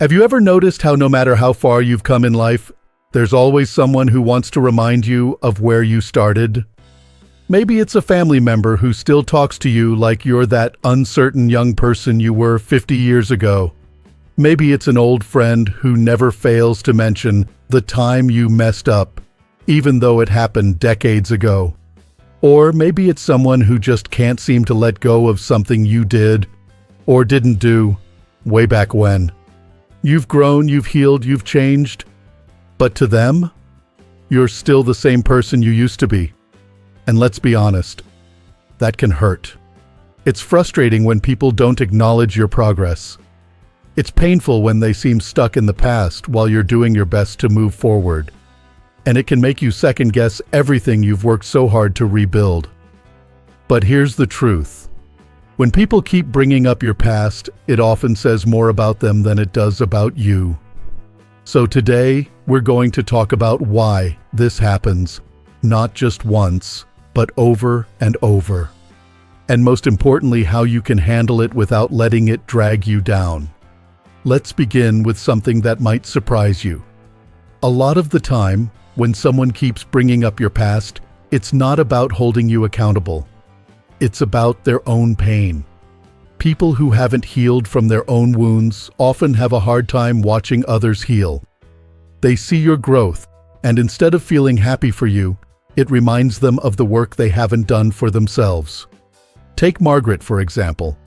Have you ever noticed how no matter how far you've come in life, there's always someone who wants to remind you of where you started? Maybe it's a family member who still talks to you like you're that uncertain young person you were 50 years ago. Maybe it's an old friend who never fails to mention the time you messed up, even though it happened decades ago. Or maybe it's someone who just can't seem to let go of something you did or didn't do way back when. You've grown, you've healed, you've changed, but to them, you're still the same person you used to be. And let's be honest, that can hurt. It's frustrating when people don't acknowledge your progress. It's painful when they seem stuck in the past while you're doing your best to move forward. And it can make you second-guess everything you've worked so hard to rebuild. But here's the truth. When people keep bringing up your past, it often says more about them than it does about you. So today, we're going to talk about why this happens, not just once, but over and over. And most importantly, how you can handle it without letting it drag you down. Let's begin with something that might surprise you. A lot of the time, when someone keeps bringing up your past, it's not about holding you accountable. It's about their own pain. People who haven't healed from their own wounds often have a hard time watching others heal. They see your growth, and instead of feeling happy for you, it reminds them of the work they haven't done for themselves. Take Margaret, for example.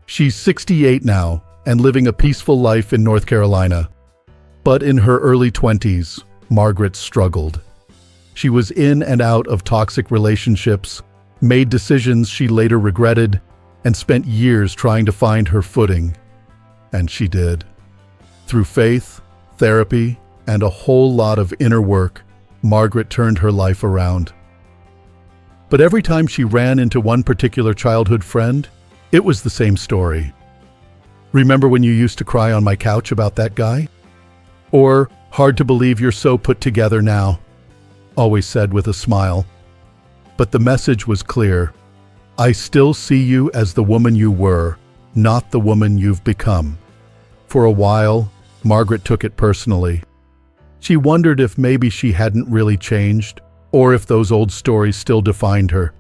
She's 68 now and living a peaceful life in North Carolina. But in her early 20s, Margaret struggled. She was in and out of toxic relationships, made decisions she later regretted, and spent years trying to find her footing. And she did. Through faith, therapy, and a whole lot of inner work, Margaret turned her life around. But every time she ran into one particular childhood friend, it was the same story. Remember when you used to cry on my couch about that guy? Or, hard to believe you're so put together now, always said with a smile. But the message was clear. I still see you as the woman you were, not the woman you've become. For a while, Margaret took it personally. She wondered if maybe she hadn't really changed, or if those old stories still defined her.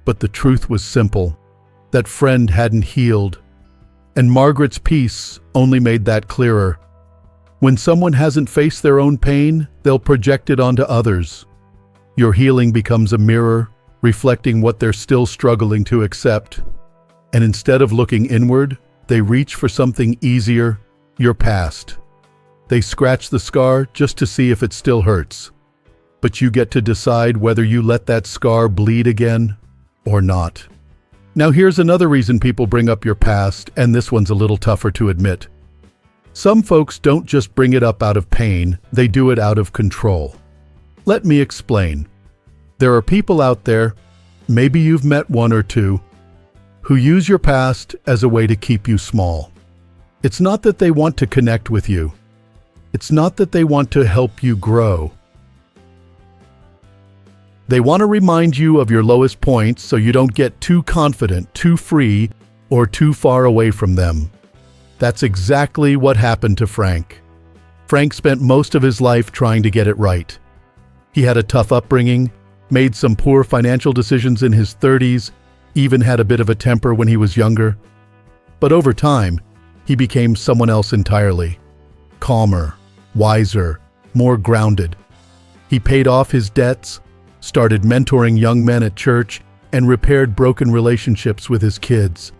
But the truth was simple. That friend hadn't healed. And Margaret's peace only made that clearer. When someone hasn't faced their own pain, they'll project it onto others. Your healing becomes a mirror, reflecting what they're still struggling to accept. And instead of looking inward, they reach for something easier, your past. They scratch the scar just to see if it still hurts. But you get to decide whether you let that scar bleed again or not. Now here's another reason people bring up your past, and this one's a little tougher to admit. Some folks don't just bring it up out of pain, they do it out of control. Let me explain. There are people out there, maybe you've met one or two, who use your past as a way to keep you small. It's not that they want to connect with you. It's not that they want to help you grow. They want to remind you of your lowest points so you don't get too confident, too free, or too far away from them. That's exactly what happened to Frank. Frank spent most of his life trying to get it right. He had a tough upbringing, made some poor financial decisions in his 30s, even had a bit of a temper when he was younger. But over time, he became someone else entirely. Calmer, wiser, more grounded. He paid off his debts, started mentoring young men at church, and repaired broken relationships with his kids.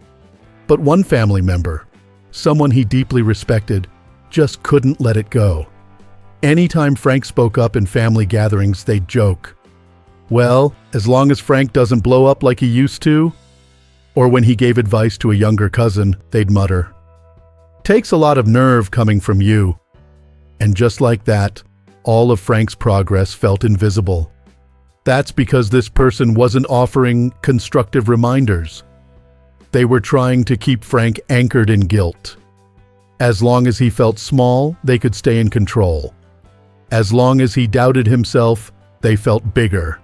But one family member, someone he deeply respected, just couldn't let it go. Anytime Frank spoke up in family gatherings, they'd joke. Well, as long as Frank doesn't blow up like he used to, or when he gave advice to a younger cousin, they'd mutter. Takes a lot of nerve coming from you. And just like that, all of Frank's progress felt invisible. That's because this person wasn't offering constructive reminders. They were trying to keep Frank anchored in guilt. As long as he felt small, they could stay in control. As long as he doubted himself, they felt bigger.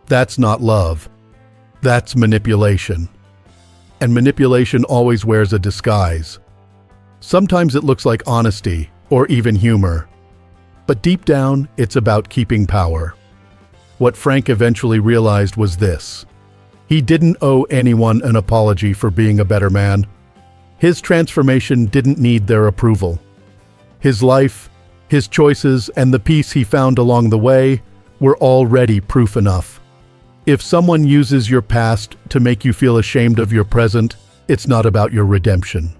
That's not love. That's manipulation. And manipulation always wears a disguise. Sometimes it looks like honesty or even humor. But deep down, it's about keeping power. What Frank eventually realized was this: he didn't owe anyone an apology for being a better man. His transformation didn't need their approval. His life, his choices, and the peace he found along the way were already proof enough. If someone uses your past to make you feel ashamed of your present, it's not about your redemption.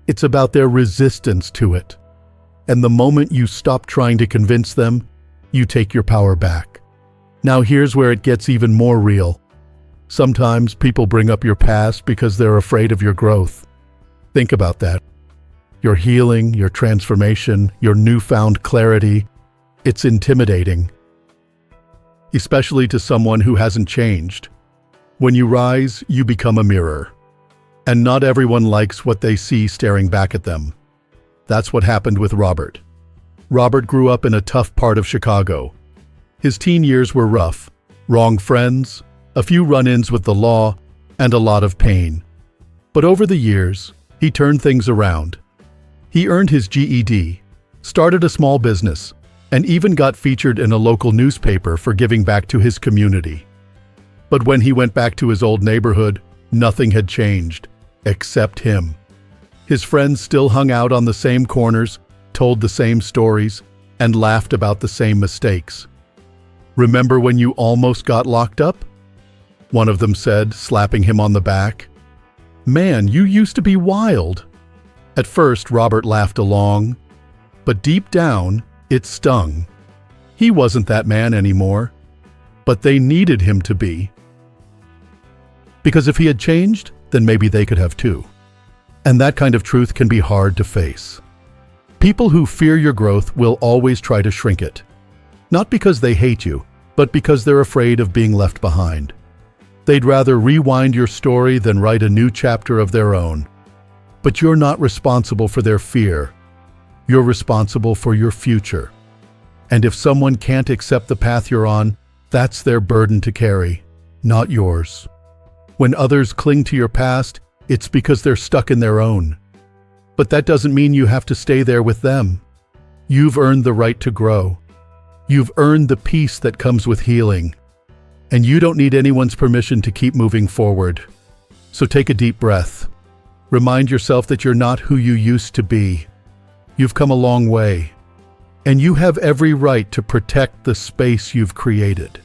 It's about their resistance to it. And the moment you stop trying to convince them, you take your power back. Now here's where it gets even more real. Sometimes people bring up your past because they're afraid of your growth. Think about that. Your healing, your transformation, your newfound clarity, it's intimidating. Especially to someone who hasn't changed. When you rise, you become a mirror. And not everyone likes what they see staring back at them. That's what happened with Robert. Robert grew up in a tough part of Chicago. His teen years were rough. Wrong friends, a few run-ins with the law, and a lot of pain. But over the years, he turned things around. He earned his GED, started a small business, and even got featured in a local newspaper for giving back to his community. But when he went back to his old neighborhood, nothing had changed, except him. His friends still hung out on the same corners, told the same stories, and laughed about the same mistakes. "Remember when you almost got locked up?" one of them said, slapping him on the back. "Man, you used to be wild." At first, Robert laughed along, but deep down, it stung. He wasn't that man anymore, but they needed him to be. Because if he had changed, then maybe they could have too. And that kind of truth can be hard to face. People who fear your growth will always try to shrink it. Not because they hate you, but because they're afraid of being left behind. They'd rather rewind your story than write a new chapter of their own. But you're not responsible for their fear. You're responsible for your future. And if someone can't accept the path you're on, that's their burden to carry, not yours. When others cling to your past, it's because they're stuck in their own. But that doesn't mean you have to stay there with them. You've earned the right to grow. You've earned the peace that comes with healing. And you don't need anyone's permission to keep moving forward. So take a deep breath. Remind yourself that you're not who you used to be. You've come a long way. And you have every right to protect the space you've created.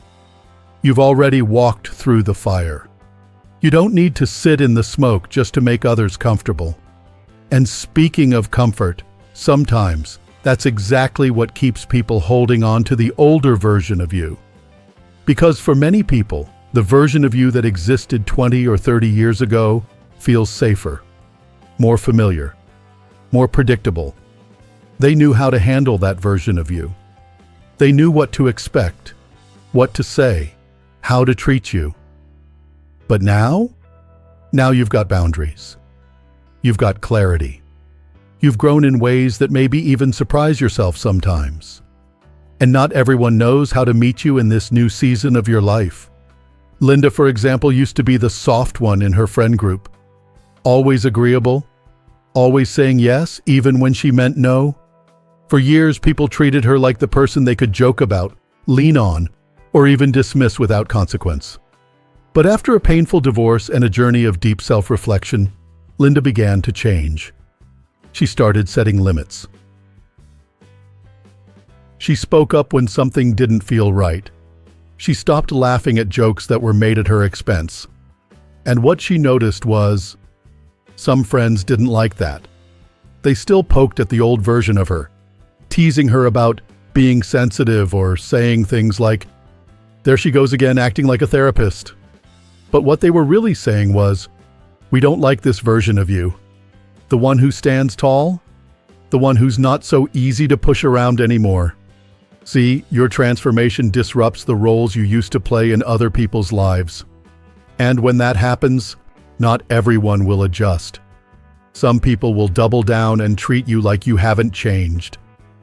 You've already walked through the fire. You don't need to sit in the smoke just to make others comfortable. And speaking of comfort, sometimes that's exactly what keeps people holding on to the older version of you. Because for many people, the version of you that existed 20 or 30 years ago feels safer, more familiar, more predictable. They knew how to handle that version of you. They knew what to expect, what to say, how to treat you. But now you've got boundaries. You've got clarity. You've grown in ways that maybe even surprise yourself sometimes. And not everyone knows how to meet you in this new season of your life. Linda, for example, used to be the soft one in her friend group. Always agreeable, always saying yes, even when she meant no. For years, people treated her like the person they could joke about, lean on, or even dismiss without consequence. But after a painful divorce and a journey of deep self-reflection, Linda began to change. She started setting limits. She spoke up when something didn't feel right. She stopped laughing at jokes that were made at her expense. And what she noticed was, some friends didn't like that. They still poked at the old version of her, teasing her about being sensitive or saying things like, "There she goes again, acting like a therapist." But what they were really saying was, "We don't like this version of you. The one who stands tall, the one who's not so easy to push around anymore." See, your transformation disrupts the roles you used to play in other people's lives. And when that happens, not everyone will adjust. Some people will double down and treat you like you haven't changed.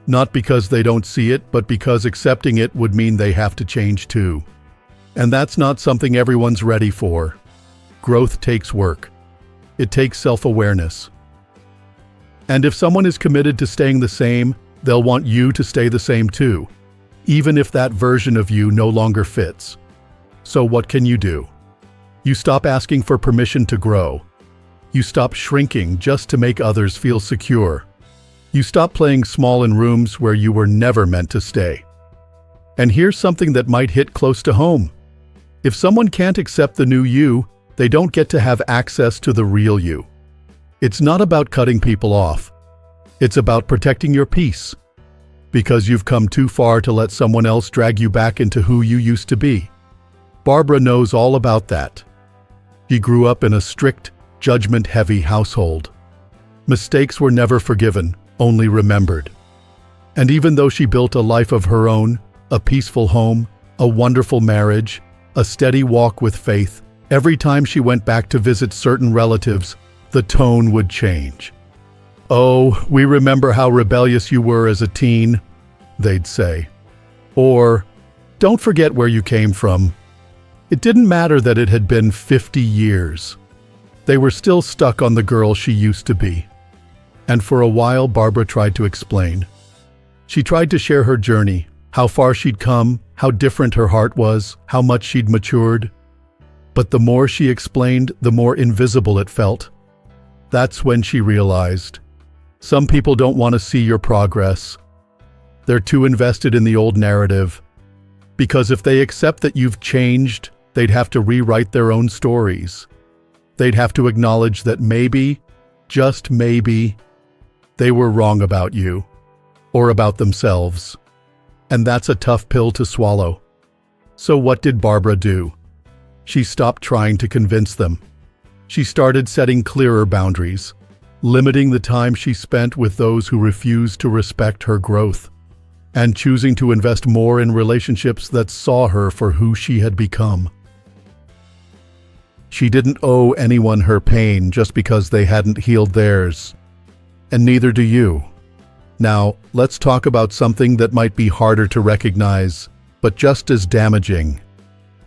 Not because they don't see it, but because accepting it would mean they have to change too. And that's not something everyone's ready for. Growth takes work. It takes self-awareness. And if someone is committed to staying the same, they'll want you to stay the same too, even if that version of you no longer fits. So what can you do? You stop asking for permission to grow. You stop shrinking just to make others feel secure. You stop playing small in rooms where you were never meant to stay. And here's something that might hit close to home. If someone can't accept the new you, they don't get to have access to the real you. It's not about cutting people off. It's about protecting your peace. Because you've come too far to let someone else drag you back into who you used to be. Barbara knows all about that. She grew up in a strict, judgment-heavy household. Mistakes were never forgiven, only remembered. And even though she built a life of her own, a peaceful home, a wonderful marriage, a steady walk with faith, every time she went back to visit certain relatives, the tone would change. "Oh, we remember how rebellious you were as a teen," they'd say. Or, "Don't forget where you came from." It didn't matter that it had been 50 years. They were still stuck on the girl she used to be. And for a while, Barbara tried to explain. She tried to share her journey, how far she'd come, how different her heart was, how much she'd matured. But the more she explained, the more invisible it felt. That's when she realized, some people don't want to see your progress. They're too invested in the old narrative. Because if they accept that you've changed, they'd have to rewrite their own stories. They'd have to acknowledge that maybe, just maybe, they were wrong about you, or about themselves. And that's a tough pill to swallow. So what did Barbara do? She stopped trying to convince them. She started setting clearer boundaries, limiting the time she spent with those who refused to respect her growth, and choosing to invest more in relationships that saw her for who she had become. She didn't owe anyone her pain just because they hadn't healed theirs. And neither do you. Now, let's talk about something that might be harder to recognize, but just as damaging.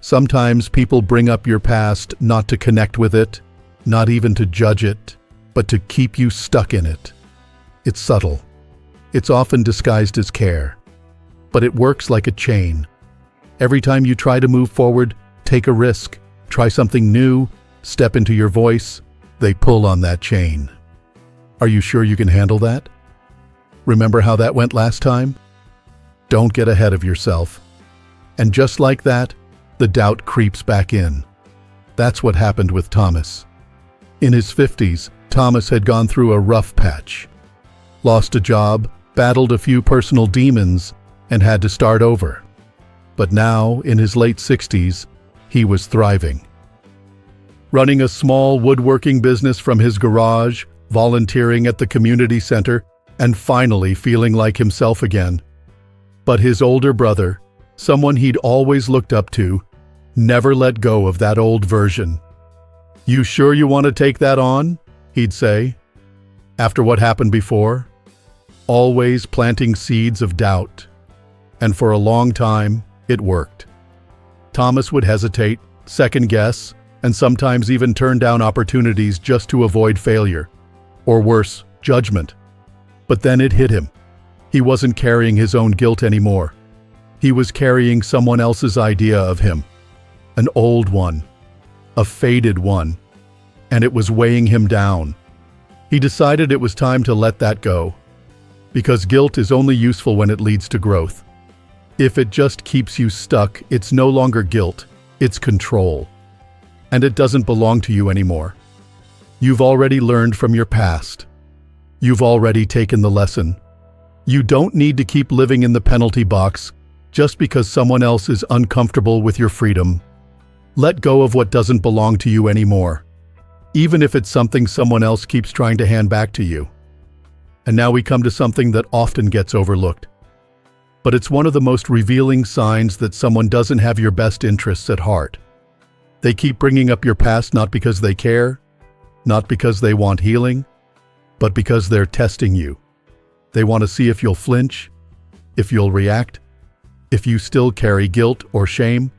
Sometimes people bring up your past not to connect with it, not even to judge it, but to keep you stuck in it. It's subtle. It's often disguised as care. But it works like a chain. Every time you try to move forward, take a risk, try something new, step into your voice, they pull on that chain. Are you sure you can handle that? Remember how that went last time? Don't get ahead of yourself. And just like that, the doubt creeps back in. That's what happened with Thomas. In his 50s, Thomas had gone through a rough patch. Lost a job, battled a few personal demons, and had to start over. But now, in his late 60s, he was thriving. Running a small woodworking business from his garage, volunteering at the community center, and finally feeling like himself again. But his older brother, someone he'd always looked up to, never let go of that old version. "You sure you want to take that on?" he'd say. After what happened before, always planting seeds of doubt. And for a long time, it worked. Thomas would hesitate, second guess, and sometimes even turn down opportunities just to avoid failure. Or worse, judgment. But then it hit him. He wasn't carrying his own guilt anymore. He was carrying someone else's idea of him. An old one. A faded one. And it was weighing him down. He decided it was time to let that go. Because guilt is only useful when it leads to growth. If it just keeps you stuck, it's no longer guilt, it's control. And it doesn't belong to you anymore. You've already learned from your past. You've already taken the lesson. You don't need to keep living in the penalty box just because someone else is uncomfortable with your freedom. Let go of what doesn't belong to you anymore, even if it's something someone else keeps trying to hand back to you. And now we come to something that often gets overlooked. But it's one of the most revealing signs that someone doesn't have your best interests at heart. They keep bringing up your past not because they care, not because they want healing, but because they're testing you. They want to see if you'll flinch, if you'll react, if you still carry guilt or shame.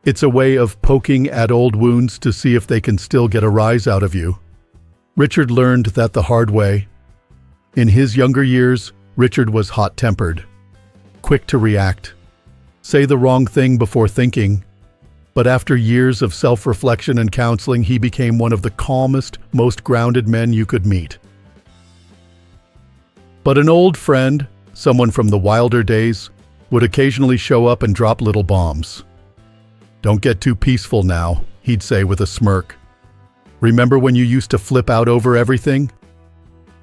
It's a way of poking at old wounds to see if they can still get a rise out of you. Richard learned that the hard way. In his younger years, Richard was hot-tempered, quick to react, say the wrong thing before thinking. But after years of self-reflection and counseling, he became one of the calmest, most grounded men you could meet. But an old friend, someone from the wilder days, would occasionally show up and drop little bombs. "Don't get too peaceful now," he'd say with a smirk. "Remember when you used to flip out over everything?"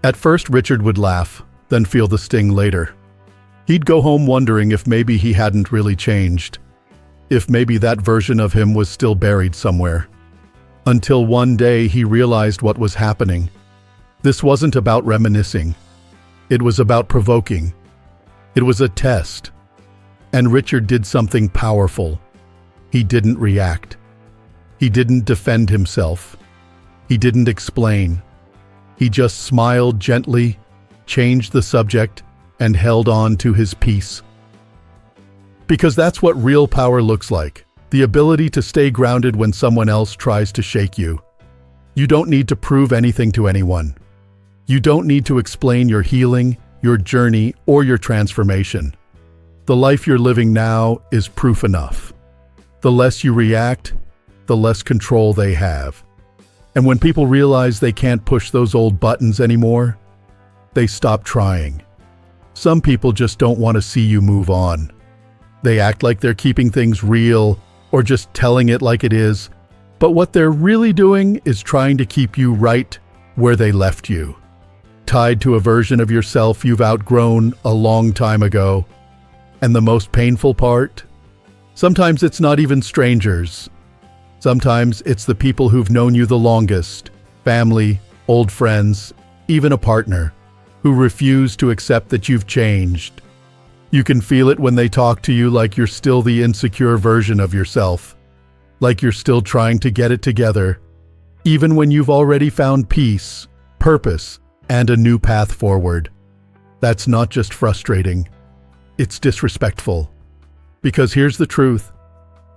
At first, Richard would laugh, then feel the sting later. He'd go home wondering if maybe he hadn't really changed, if maybe that version of him was still buried somewhere. Until one day he realized what was happening. This wasn't about reminiscing. It was about provoking. It was a test. And Richard did something powerful. He didn't react. He didn't defend himself. He didn't explain. He just smiled gently, changed the subject, and held on to his peace. Because that's what real power looks like, the ability to stay grounded when someone else tries to shake you. You don't need to prove anything to anyone. You don't need to explain your healing, your journey, or your transformation. The life you're living now is proof enough. The less you react, the less control they have. And when people realize they can't push those old buttons anymore, they stop trying. Some people just don't want to see you move on. They act like they're keeping things real or just telling it like it is, but what they're really doing is trying to keep you right where they left you, tied to a version of yourself you've outgrown a long time ago. And the most painful part? Sometimes it's not even strangers. Sometimes it's the people who've known you the longest, family, old friends, even a partner, who refuse to accept that you've changed. You can feel it when they talk to you like you're still the insecure version of yourself, like you're still trying to get it together, even when you've already found peace, purpose, and a new path forward. That's not just frustrating, it's disrespectful. Because here's the truth: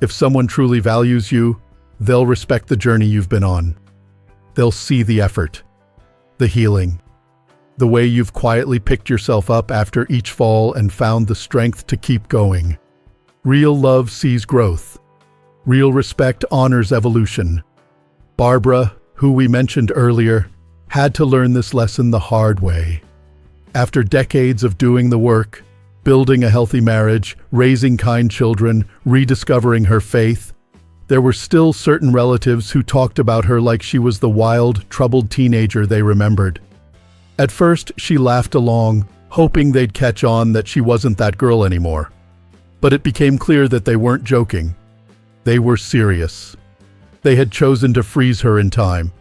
if someone truly values you, they'll respect the journey you've been on. They'll see the effort, the healing, the way you've quietly picked yourself up after each fall and found the strength to keep going. Real love sees growth. Real respect honors evolution. Barbara, who we mentioned earlier, had to learn this lesson the hard way. After decades of doing the work, building a healthy marriage, raising kind children, rediscovering her faith, there were still certain relatives who talked about her like she was the wild, troubled teenager they remembered. At first, she laughed along, hoping they'd catch on that she wasn't that girl anymore. But it became clear that they weren't joking. They were serious. They had chosen to freeze her in time.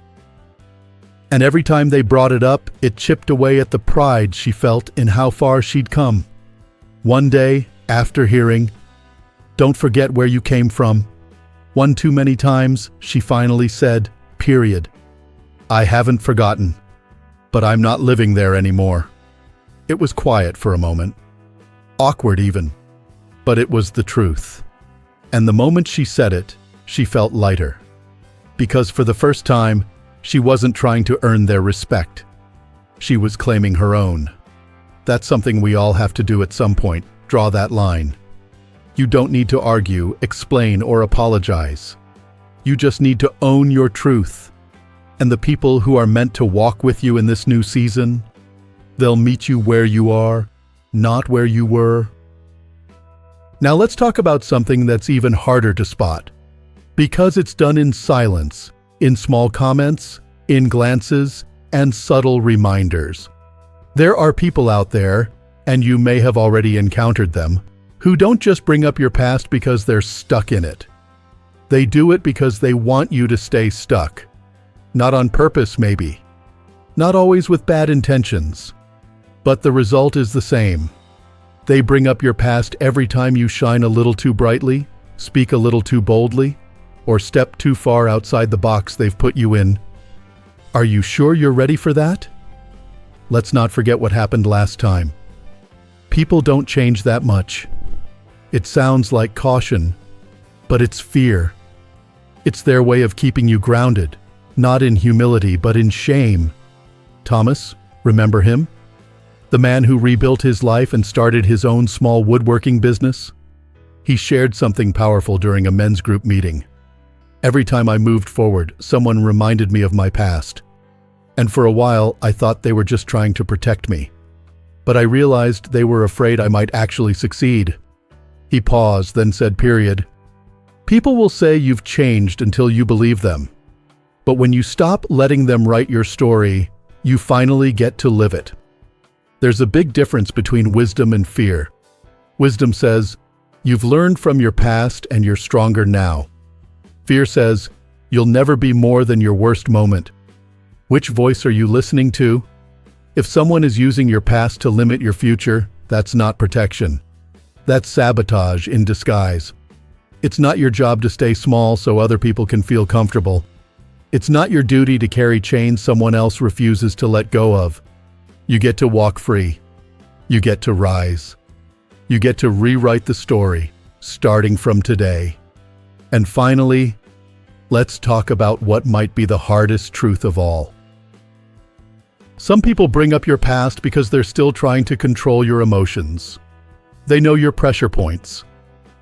And every time they brought it up, it chipped away at the pride she felt in how far she'd come. One day, after hearing, "Don't forget where you came from," one too many times, she finally said, "Period. I haven't forgotten, but I'm not living there anymore." It was quiet for a moment. Awkward even. But it was the truth. And the moment she said it, she felt lighter. Because for the first time, she wasn't trying to earn their respect. She was claiming her own. That's something we all have to do at some point, draw that line. You don't need to argue, explain, or apologize. You just need to own your truth. And the people who are meant to walk with you in this new season, they'll meet you where you are, not where you were. Now let's talk about something that's even harder to spot. Because it's done in silence, in small comments, in glances, and subtle reminders. There are people out there, and you may have already encountered them, who don't just bring up your past because they're stuck in it. They do it because they want you to stay stuck. Not on purpose, maybe. Not always with bad intentions. But the result is the same. They bring up your past every time you shine a little too brightly, speak a little too boldly, or step too far outside the box they've put you in. Are you sure you're ready for that? Let's not forget what happened last time. People don't change that much. It sounds like caution, but it's fear. It's their way of keeping you grounded, not in humility, but in shame. Thomas, remember him? The man who rebuilt his life and started his own small woodworking business? He shared something powerful during a men's group meeting. Every time I moved forward, someone reminded me of my past. And for a while, I thought they were just trying to protect me. But I realized they were afraid I might actually succeed. He paused, then said, "Period. People will say you've changed until you believe them. But when you stop letting them write your story, you finally get to live it." There's a big difference between wisdom and fear. Wisdom says, you've learned from your past and you're stronger now. Fear says, you'll never be more than your worst moment. Which voice are you listening to? If someone is using your past to limit your future, that's not protection. That's sabotage in disguise. It's not your job to stay small so other people can feel comfortable. It's not your duty to carry chains someone else refuses to let go of. You get to walk free. You get to rise. You get to rewrite the story, starting from today. And finally, let's talk about what might be the hardest truth of all. Some people bring up your past because they're still trying to control your emotions. They know your pressure points.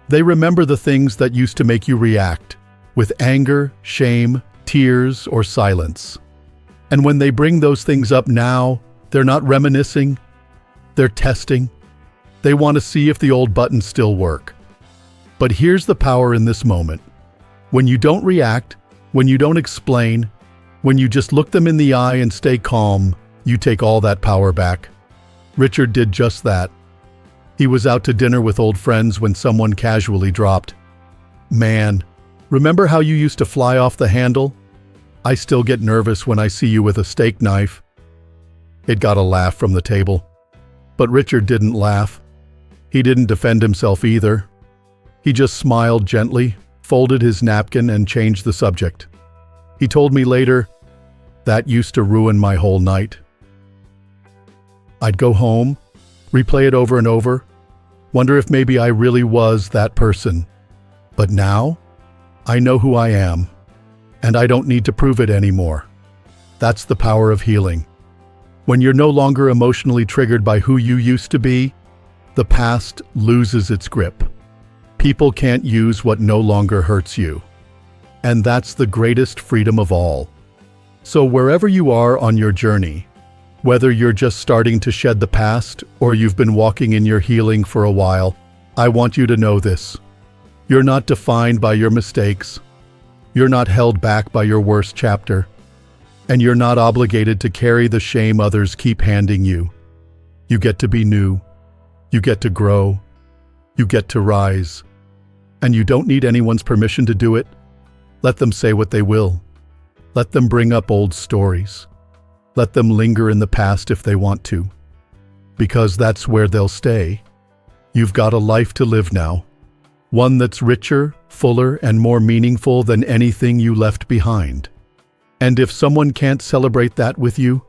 They remember the things that used to make you react, with anger, shame, tears, or silence. And when they bring those things up now, they're not reminiscing, they're testing. They want to see if the old buttons still work. But here's the power in this moment. When you don't react, when you don't explain, when you just look them in the eye and stay calm, you take all that power back. Richard did just that. He was out to dinner with old friends when someone casually dropped, "Man, remember how you used to fly off the handle? I still get nervous when I see you with a steak knife." It got a laugh from the table. But Richard didn't laugh. He didn't defend himself either. He just smiled gently, folded his napkin, and changed the subject. He told me later, "That used to ruin my whole night." I'd go home, replay it over and over, wonder if maybe I really was that person. But now, I know who I am, and I don't need to prove it anymore. That's the power of healing. When you're no longer emotionally triggered by who you used to be, the past loses its grip. People can't use what no longer hurts you. And that's the greatest freedom of all. So wherever you are on your journey, whether you're just starting to shed the past or you've been walking in your healing for a while, I want you to know this. You're not defined by your mistakes. You're not held back by your worst chapter. And you're not obligated to carry the shame others keep handing you. You get to be new. You get to grow. You get to rise. And you don't need anyone's permission to do it. Let them say what they will. Let them bring up old stories. Let them linger in the past if they want to. Because that's where they'll stay. You've got a life to live now. One that's richer, fuller, and more meaningful than anything you left behind. And if someone can't celebrate that with you,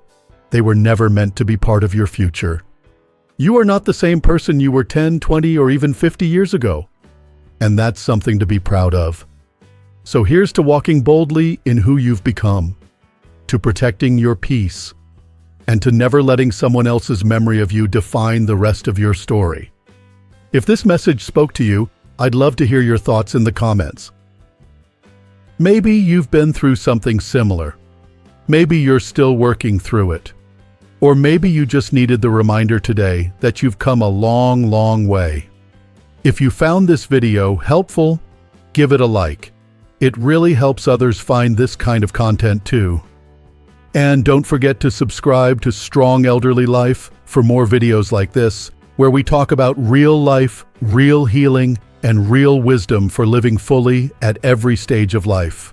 they were never meant to be part of your future. You are not the same person you were 10, 20, or even 50 years ago. And that's something to be proud of. So here's to walking boldly in who you've become, to protecting your peace, and to never letting someone else's memory of you define the rest of your story. If this message spoke to you, I'd love to hear your thoughts in the comments. Maybe you've been through something similar. Maybe you're still working through it. Or maybe you just needed the reminder today that you've come a long, long way. If you found this video helpful, give it a like. It really helps others find this kind of content too. And don't forget to subscribe to Strong Elderly Life for more videos like this, where we talk about real life, real healing, and real wisdom for living fully at every stage of life.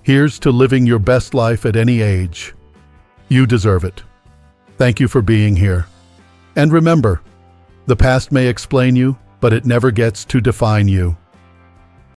Here's to living your best life at any age. You deserve it. Thank you for being here. And remember, the past may explain you, but it never gets to define you.